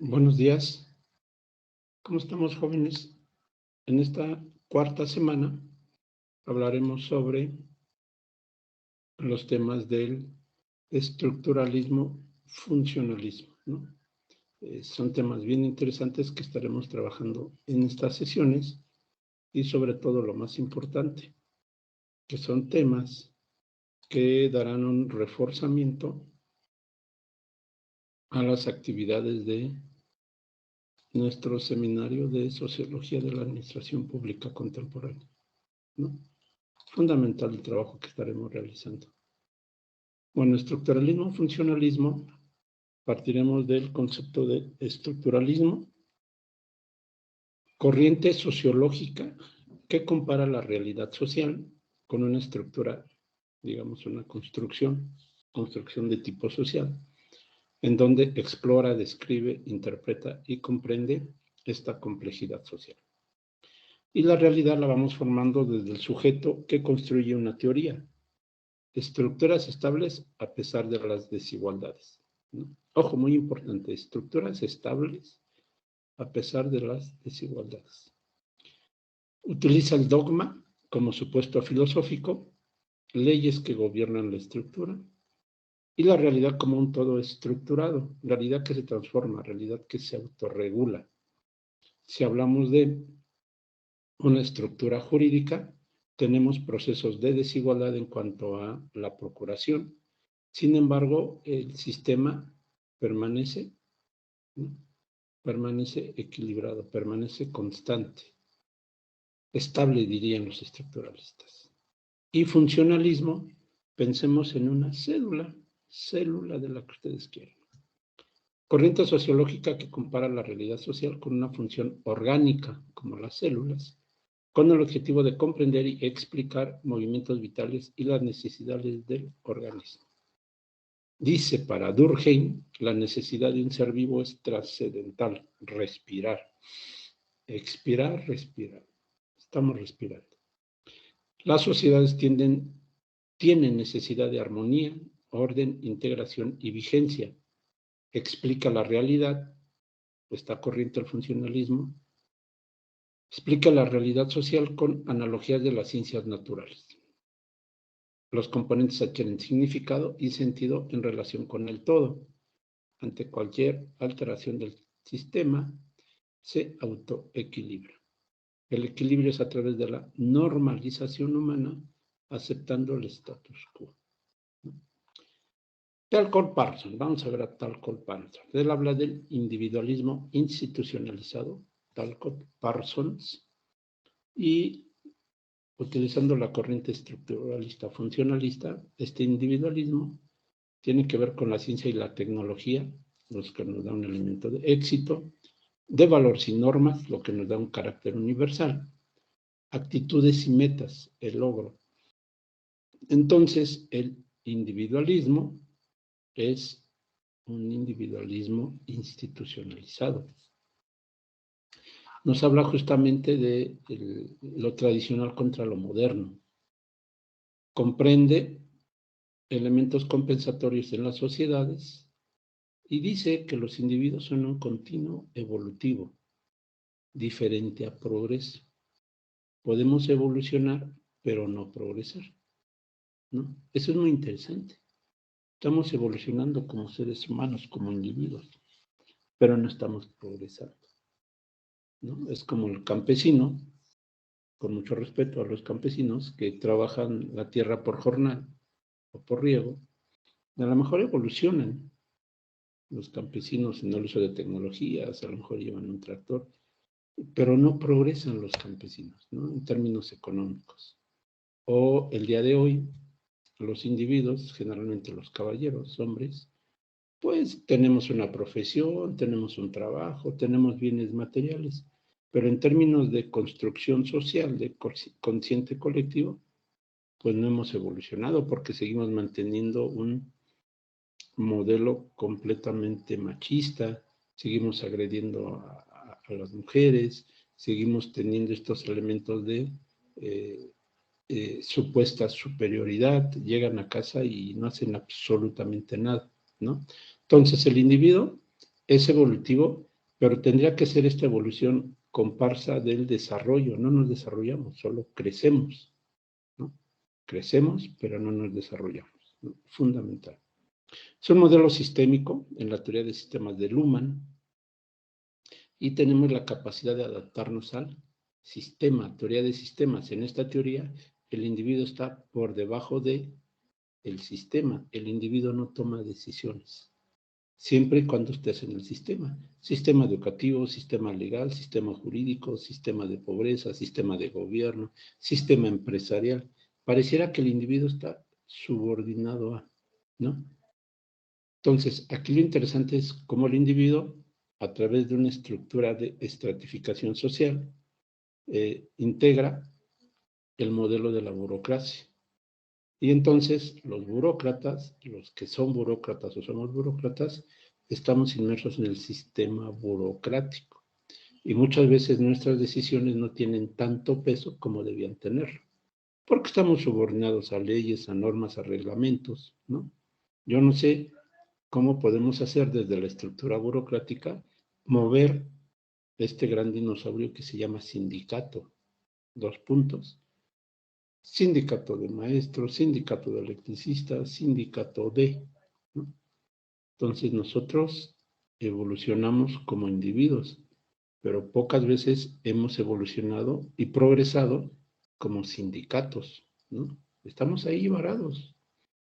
Buenos días. ¿Cómo estamos, jóvenes? En esta cuarta semana hablaremos sobre los temas del estructuralismo, funcionalismo, ¿no? Son temas bien interesantes que estaremos trabajando en estas sesiones y sobre todo lo más importante, que son temas que darán un reforzamiento a las actividades de nuestro seminario de Sociología de la Administración Pública Contemporánea, ¿no? Fundamental el trabajo que estaremos realizando. Bueno, estructuralismo, funcionalismo, partiremos del concepto de estructuralismo, corriente sociológica que compara la realidad social con una estructura, digamos, una construcción de tipo social, en donde explora, describe, interpreta y comprende esta complejidad social. Y la realidad la vamos formando desde el sujeto que construye una teoría, estructuras estables a pesar de las desigualdades, ¿no? Ojo, muy importante, estructuras estables a pesar de las desigualdades. Utiliza el dogma como supuesto filosófico, leyes que gobiernan la estructura y la realidad como un todo estructurado, realidad que se transforma, realidad que se autorregula. Si hablamos de una estructura jurídica, tenemos procesos de desigualdad en cuanto a la procuración. Sin embargo, el sistema permanece, ¿no? Permanece equilibrado, permanece constante, estable, dirían los estructuralistas. Y funcionalismo, pensemos en una célula de la que ustedes quieran. Corriente sociológica que compara la realidad social con una función orgánica, como las células, con el objetivo de comprender y explicar movimientos vitales y las necesidades del organismo. Dice para Durkheim, la necesidad de un ser vivo es trascendental, respirar. Expirar, respirar. Estamos respirando. Las sociedades tienen necesidad de armonía, orden, integración y vigencia. Explica la realidad, está corriente el funcionalismo, explica la realidad social con analogías de las ciencias naturales. Los componentes adquieren significado y sentido en relación con el todo. Ante cualquier alteración del sistema, se autoequilibra. El equilibrio es a través de la normalización humana, aceptando el status quo. Talcott Parsons, vamos a ver a Talcott Parsons. Él habla del individualismo institucionalizado, Talcott Parsons, y utilizando la corriente estructuralista funcionalista, este individualismo tiene que ver con la ciencia y la tecnología, los que nos da un elemento de éxito, de valor sin normas, lo que nos da un carácter universal, actitudes y metas, el logro. Entonces, el individualismo es un individualismo institucionalizado. Nos habla justamente de lo tradicional contra lo moderno. Comprende elementos compensatorios en las sociedades y dice que los individuos son un continuo evolutivo, diferente a progreso. Podemos evolucionar, pero no progresar, ¿no? Eso es muy interesante. Estamos evolucionando como seres humanos, como individuos, pero no estamos progresando, ¿no? Es como el campesino, con mucho respeto a los campesinos que trabajan la tierra por jornal o por riego, a lo mejor evolucionan los campesinos en el uso de tecnologías, a lo mejor llevan un tractor, pero no progresan los campesinos, ¿no? En términos económicos. O el día de hoy, los individuos, generalmente los caballeros, hombres, pues tenemos una profesión, tenemos un trabajo, tenemos bienes materiales, pero en términos de construcción social, de consciente colectivo, pues no hemos evolucionado porque seguimos manteniendo un modelo completamente machista, seguimos agrediendo a las mujeres, seguimos teniendo estos elementos de supuesta superioridad, llegan a casa y no hacen absolutamente nada, ¿no? Entonces el individuo es evolutivo, Pero tendría que ser esta evolución comparsa del desarrollo. No nos desarrollamos, solo crecemos, ¿no? Crecemos, pero no nos desarrollamos, ¿no? Fundamental. Es un modelo sistémico en la teoría de sistemas de Luhmann y tenemos la capacidad de adaptarnos al sistema, teoría de sistemas. En esta teoría, el individuo está por debajo del sistema. El individuo no toma decisiones, siempre y cuando estés en el sistema. Sistema educativo, sistema legal, sistema jurídico, sistema de pobreza, sistema de gobierno, sistema empresarial. Pareciera que el individuo está subordinado a, ¿no? Entonces, aquí lo interesante es cómo el individuo, a través de una estructura de estratificación social, integra el modelo de la burocracia. Y entonces los burócratas, los que son burócratas o somos burócratas, estamos inmersos en el sistema burocrático. Y muchas veces nuestras decisiones no tienen tanto peso como debían tener, porque estamos subordinados a leyes, a normas, a reglamentos, ¿no? Yo no sé cómo podemos hacer desde la estructura burocrática mover este gran dinosaurio que se llama sindicato. 2 puntos. Sindicato de maestros, sindicato de electricistas, sindicato de, ¿no? Entonces nosotros evolucionamos como individuos, pero pocas veces hemos evolucionado y progresado como sindicatos, ¿no? Estamos ahí varados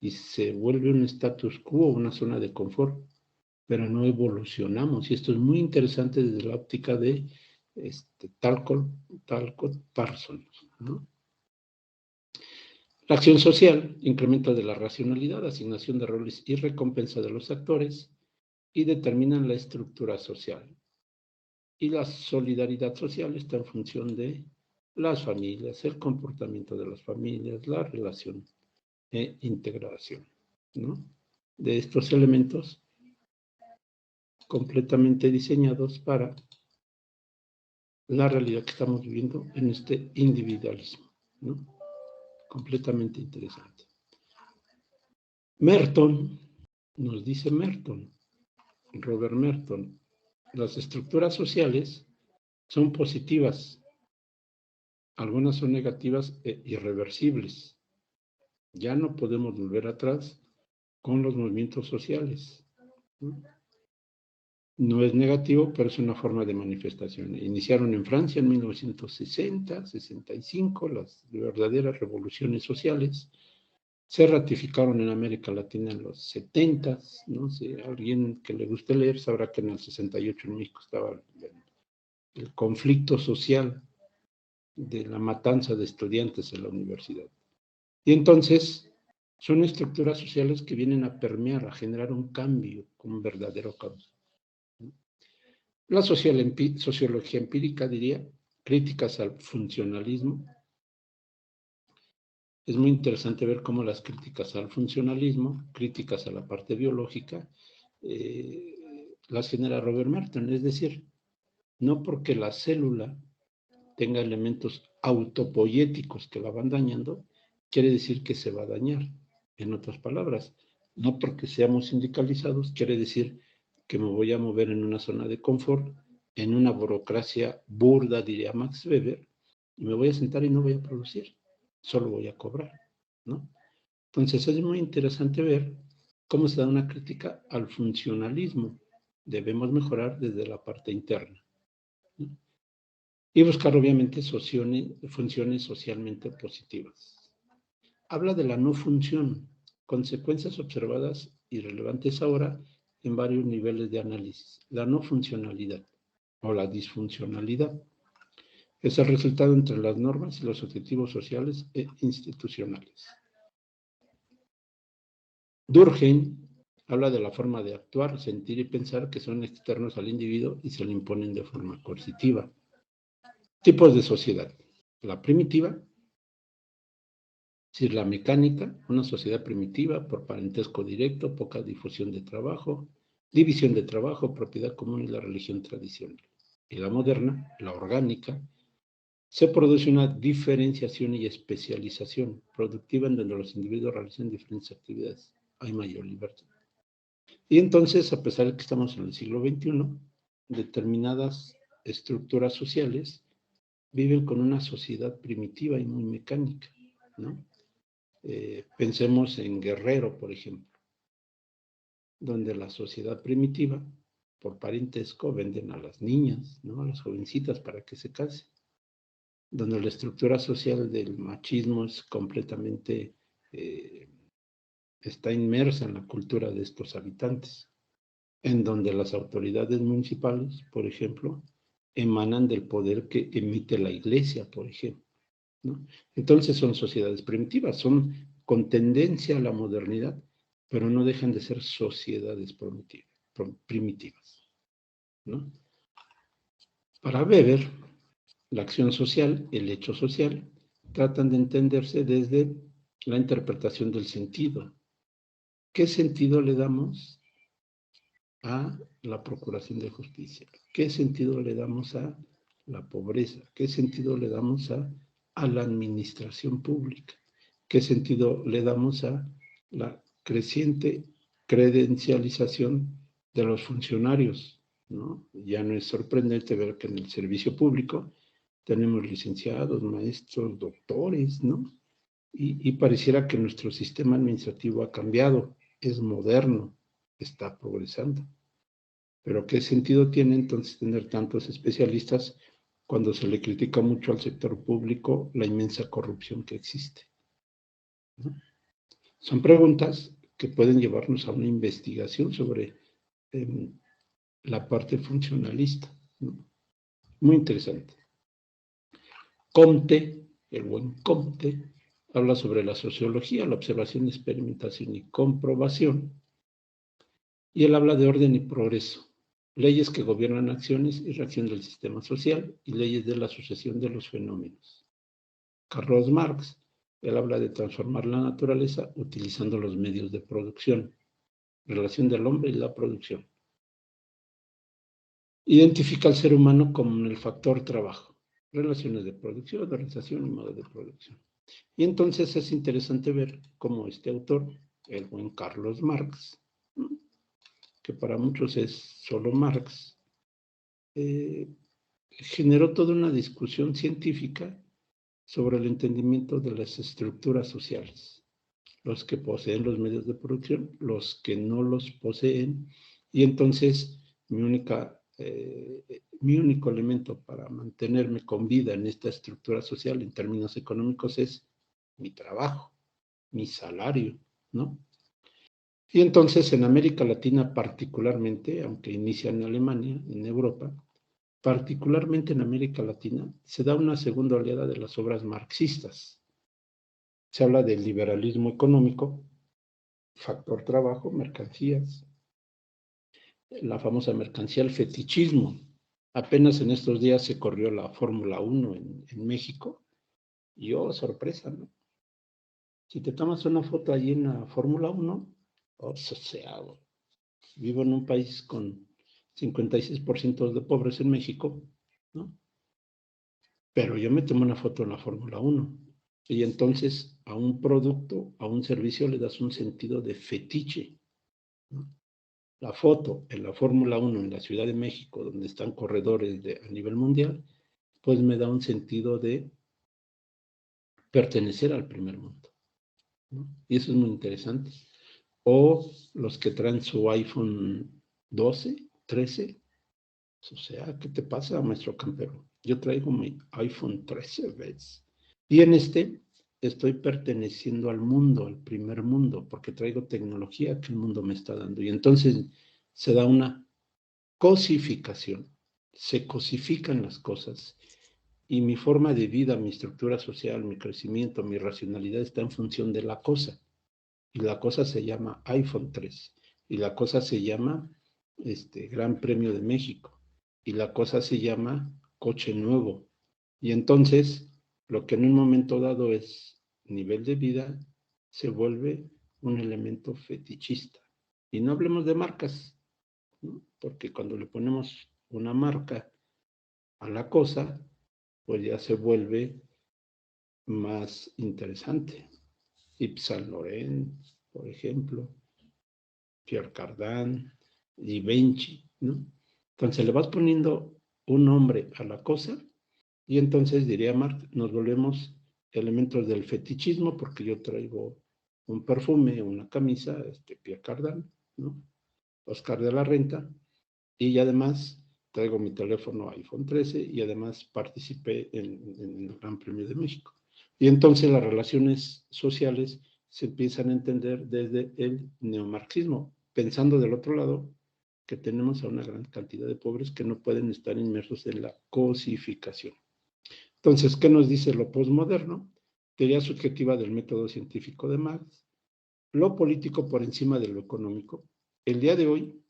y se vuelve un status quo, una zona de confort, pero no evolucionamos. Y esto es muy interesante desde la óptica de Talcott Parsons, ¿no? La acción social, incremento de la racionalidad, asignación de roles y recompensa de los actores, y determinan la estructura social. Y la solidaridad social está en función de las familias, el comportamiento de las familias, la relación e integración, ¿no? De estos elementos completamente diseñados para la realidad que estamos viviendo en este individualismo, ¿no? Completamente interesante. Merton, nos dice Merton, Robert Merton, las estructuras sociales son positivas, algunas son negativas e irreversibles. Ya no podemos volver atrás con los movimientos sociales, ¿no? No es negativo, pero es una forma de manifestación. Iniciaron en Francia en 1960, 65, las verdaderas revoluciones sociales. Se ratificaron en América Latina en los 70, ¿no? Si alguien que le guste leer sabrá que en el 68 en México estaba el conflicto social de la matanza de estudiantes en la universidad. Y entonces son estructuras sociales que vienen a permear, a generar un cambio, un verdadero cambio. La sociología empírica, diría, críticas al funcionalismo. Es muy interesante ver cómo las críticas al funcionalismo, críticas a la parte biológica, las genera Robert Merton. Es decir, no porque la célula tenga elementos autopoyéticos que la van dañando, quiere decir que se va a dañar. En otras palabras, no porque seamos sindicalizados, quiere decir que me voy a mover en una zona de confort, en una burocracia burda, diría Max Weber, y me voy a sentar y no voy a producir, solo voy a cobrar, ¿no? Entonces es muy interesante ver cómo se da una crítica al funcionalismo. Debemos mejorar desde la parte interna, ¿no? Y buscar obviamente funciones socialmente positivas. Habla de la no función, consecuencias observadas y relevantes ahora en varios niveles de análisis. La no funcionalidad o la disfuncionalidad es el resultado entre las normas y los objetivos sociales e institucionales. Durkheim habla de la forma de actuar, sentir y pensar que son externos al individuo y se le imponen de forma coercitiva. Tipos de sociedad. La primitiva, es decir, la mecánica, una sociedad primitiva por parentesco directo, poca difusión de trabajo, división de trabajo, propiedad común y la religión tradicional. Y la moderna, la orgánica, se produce una diferenciación y especialización productiva en donde los individuos realizan diferentes actividades. Hay mayor libertad. Y entonces, a pesar de que estamos en el siglo XXI, determinadas estructuras sociales viven con una sociedad primitiva y muy mecánica, ¿no? Pensemos en Guerrero, por ejemplo, donde la sociedad primitiva, por parentesco, venden a las niñas, ¿no? A las jovencitas para que se casen, donde la estructura social del machismo es completamente, está inmersa en la cultura de estos habitantes, en donde las autoridades municipales, por ejemplo, emanan del poder que emite la iglesia, por ejemplo, ¿no? Entonces son sociedades primitivas, son con tendencia a la modernidad, pero no dejan de ser sociedades primitivas, ¿no? Para Weber, la acción social, el hecho social, tratan de entenderse desde la interpretación del sentido. ¿Qué sentido le damos a la procuración de justicia? ¿Qué sentido le damos a la pobreza? ¿Qué sentido le damos a la administración pública? ¿Qué sentido le damos a la creciente credencialización de los funcionarios, ¿no? Ya no es sorprendente ver que en el servicio público tenemos licenciados, maestros, doctores, ¿no? Y pareciera que nuestro sistema administrativo ha cambiado, es moderno, está progresando. Pero ¿qué sentido tiene entonces tener tantos especialistas cuando se le critica mucho al sector público la inmensa corrupción que existe, ¿no? Son preguntas que pueden llevarnos a una investigación sobre la parte funcionalista, ¿no? Muy interesante. Comte, el buen Comte, habla sobre la sociología, la observación, experimentación y comprobación, y él habla de orden y progreso, leyes que gobiernan acciones y reacción del sistema social y leyes de la sucesión de los fenómenos. Carlos Marx, él habla de transformar la naturaleza utilizando los medios de producción, relación del hombre y la producción. Identifica al ser humano como el factor trabajo, relaciones de producción, organización y modo de producción. Y entonces es interesante ver cómo este autor, el buen Carlos Marx, que para muchos es solo Marx, generó toda una discusión científica sobre el entendimiento de las estructuras sociales, los que poseen los medios de producción, los que no los poseen, y entonces mi único elemento para mantenerme con vida en esta estructura social en términos económicos es mi trabajo, mi salario, ¿no? Y entonces en América Latina particularmente, aunque inicia en Alemania, en Europa, particularmente en América Latina, se da una segunda oleada de las obras marxistas. Se habla del liberalismo económico, factor trabajo, mercancías, la famosa mercancía, el fetichismo. Apenas en estos días se corrió la Fórmula 1 en México y oh, sorpresa, ¿no? Si te tomas una foto allí en la Fórmula 1, oh, sea, vivo en un país con 56% de pobres en México, ¿no? Pero yo me tomo una foto en la Fórmula 1 y entonces a un producto, a un servicio le das un sentido de fetiche, ¿no? La foto en la Fórmula 1 en la Ciudad de México, donde están corredores a nivel mundial, pues me da un sentido de pertenecer al primer mundo, ¿no? Y eso es muy interesante. O los que traen su iPhone 12, 13, o sea, ¿qué te pasa, maestro campero? Yo traigo mi iPhone 13, ¿ves? Y en este estoy perteneciendo al mundo, al primer mundo, porque traigo tecnología que el mundo me está dando. Y entonces se da una cosificación, se cosifican las cosas y mi forma de vida, mi estructura social, mi crecimiento, mi racionalidad está en función de la cosa. Y la cosa se llama iPhone 3 y la cosa se llama Gran Premio de México y la cosa se llama coche nuevo. Y entonces lo que en un momento dado es nivel de vida se vuelve un elemento fetichista. Y no hablemos de marcas, ¿no? Porque cuando le ponemos una marca a la cosa, pues ya se vuelve más interesante. Yves Saint Laurent, por ejemplo, Pierre Cardin, Givenchy, ¿no? Entonces le vas poniendo un nombre a la cosa y entonces, diría Marx, nos volvemos elementos del fetichismo porque yo traigo un perfume, una camisa, Pierre Cardin, ¿no? Oscar de la Renta, y además traigo mi teléfono iPhone 13 y además participé en el Gran Premio de México. Y entonces las relaciones sociales se empiezan a entender desde el neomarxismo, pensando del otro lado que tenemos a una gran cantidad de pobres que no pueden estar inmersos en la cosificación. Entonces, ¿qué nos dice lo posmoderno? Teoría subjetiva del método científico de Marx, lo político por encima de lo económico. El día de hoy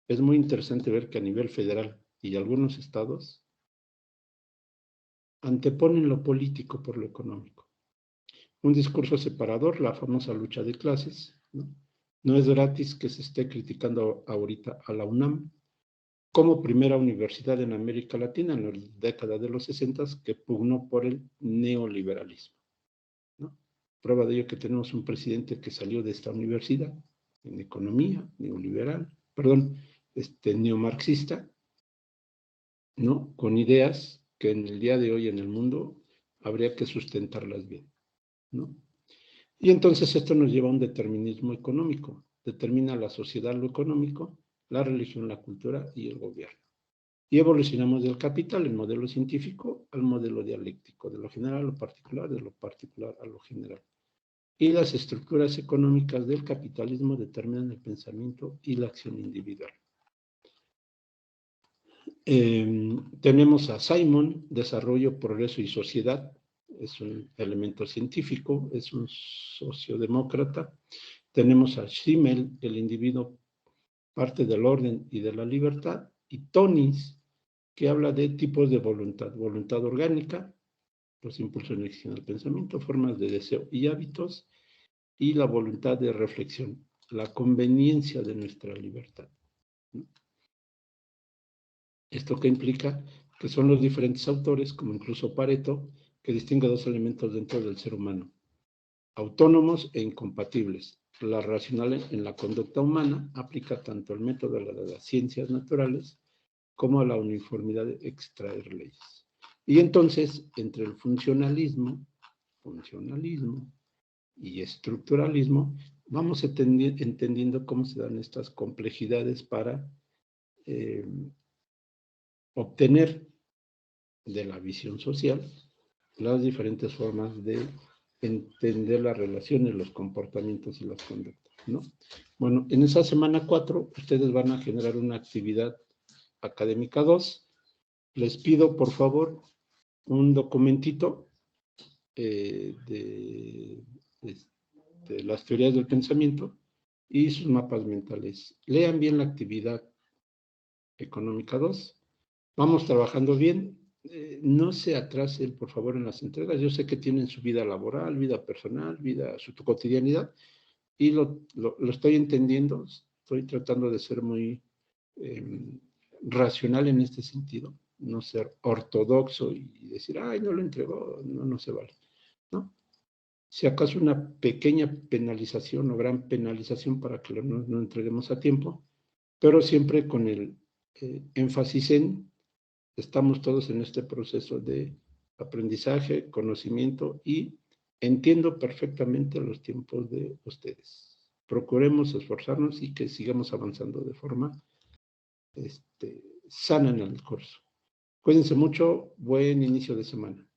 es muy interesante ver que a nivel federal y algunos estados anteponen lo político por lo económico. Un discurso separador, la famosa lucha de clases, ¿no? No es gratis que se esté criticando ahorita a la UNAM como primera universidad en América Latina en la década de los 60 que pugnó por el neoliberalismo, ¿no? Prueba de ello que tenemos un presidente que salió de esta universidad en economía, neoliberal, perdón, neomarxista, ¿no? Con ideas que en el día de hoy en el mundo habría que sustentarlas bien, ¿no? Y entonces esto nos lleva a un determinismo económico. Determina la sociedad lo económico, la religión, la cultura y el gobierno. Y evolucionamos del capital, el modelo científico, al modelo dialéctico, de lo general a lo particular, de lo particular a lo general. Y las estructuras económicas del capitalismo determinan el pensamiento y la acción individual. Tenemos a Simon, Desarrollo, Progreso y Sociedad, es un elemento científico, es un sociodemócrata. Tenemos a Schimmel, el individuo, parte del orden y de la libertad, y Tonis, que habla de tipos de voluntad, voluntad orgánica, los impulsos del pensamiento, formas de deseo y hábitos, y la voluntad de reflexión, la conveniencia de nuestra libertad. ¿Esto qué implica? Que son los diferentes autores, como incluso Pareto, que distingue dos elementos dentro del ser humano, autónomos e incompatibles. La racional en la conducta humana aplica tanto el método de las ciencias naturales como a la uniformidad de extraer leyes. Y entonces, entre el funcionalismo y estructuralismo, vamos entendiendo cómo se dan estas complejidades para obtener de la visión social las diferentes formas de entender las relaciones, los comportamientos y las conductas, ¿no? Bueno, en esa semana 4, ustedes van a generar una actividad académica 2. Les pido, por favor, un documentito de las teorías del pensamiento y sus mapas mentales. Lean bien la actividad económica 2. Vamos trabajando bien. No se atrasen, por favor, en las entregas. Yo sé que tienen su vida laboral, vida personal, su cotidianidad, y lo estoy entendiendo. Estoy tratando de ser muy racional en este sentido, no ser ortodoxo y decir, ay, no lo entregó, no se vale, ¿no? Si acaso una pequeña penalización o gran penalización para que no entreguemos a tiempo, pero siempre con el énfasis en estamos todos en este proceso de aprendizaje, conocimiento y entiendo perfectamente los tiempos de ustedes. Procuremos esforzarnos y que sigamos avanzando de forma sana en el curso. Cuídense mucho, buen inicio de semana.